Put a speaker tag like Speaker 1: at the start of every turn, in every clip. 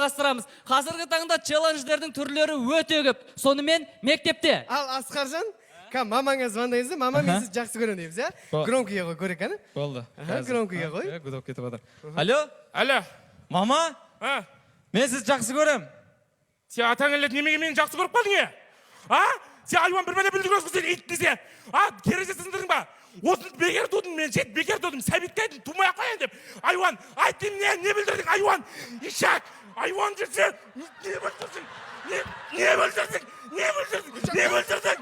Speaker 1: жалғастырамыз. Қазіргі таңда челлендждердің түрлері өте көп. Сонымен мектепте.
Speaker 2: Ал Асқаржан, мамаңа звондайсыз, мама мен сізді жақсы көремін дейміз, иә? Громкіге қой, көрек, әні?
Speaker 3: Болды.
Speaker 2: Громкіге қой.
Speaker 3: Гудок кетіп жатыр. Алло?
Speaker 4: Алло.
Speaker 3: Мама? Мен сізді жақсы көрем.
Speaker 4: Сен атаң әлет немеге мені жақсы көріп қалдың е? Сен айуан бір бәле білдіргенсің, сен ит десе. Кереже сындырдың ба? Осыны бекер тудың, мен жет бекер тудым, сәбиттейдің, тумай қояйын деп. Айуан, айт деймін, не білдірдің, айуан? Ишак, айуан жүрсе, не білдірдің? Не білдірдің? Не білдірдің? Не білдірдің?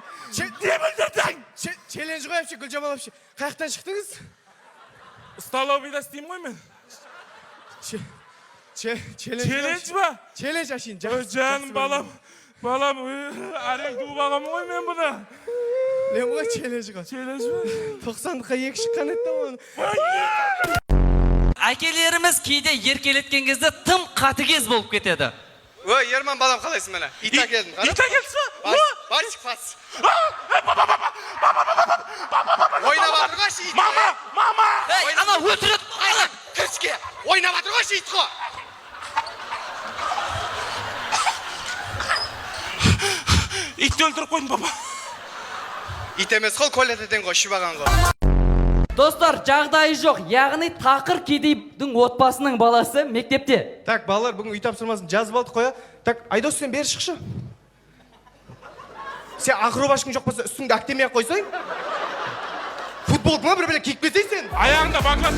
Speaker 4: Не білдірдің?
Speaker 2: Челлендж қойапшы, Гүлжамал апшы. Қаяқтан шықтыңыз?
Speaker 4: Столовыйда істеймін ғой мен. Челлендж ба?
Speaker 2: Челлендж ашын.
Speaker 4: Жаным, балам, әрең туып ағамын ғой мен бұны.
Speaker 2: Лем ғой челлендж ғой.
Speaker 4: Челлендж ба?
Speaker 2: 90-қа екі шыққан етті оны.
Speaker 1: Әкелеріміз кейде еркелеткен кезде тым қатыгез болып кетеді.
Speaker 2: Ой, Ерман балам қалайсың мені? Ита келдің, қара?
Speaker 4: Ита келсі ба?
Speaker 2: Баршық пас. Ойнап атыр ғой ши ит.
Speaker 4: Мама!
Speaker 1: Ана өлтіреді.
Speaker 2: Кіршке, ойнап атыр ғой ши ит қой.
Speaker 4: Итті өлтіріп қойдың, папа.
Speaker 2: Ит емес қол, колетеден ғой, шыбаған ғой.
Speaker 1: Достар, жағдайы жоқ. Яғни Тақыр кедейдің отбасының баласы мектепте.
Speaker 2: Так, балалар, бүгін үй тапсырмасын жазып алдық қоя. Так, Айдос, сен бері шықшы. Сен ақробашың жоқ болса, үстіңді актемей қойсай. Футболкыңа бір-бірі киіп кетсей сен.
Speaker 4: Аяғында баклаш.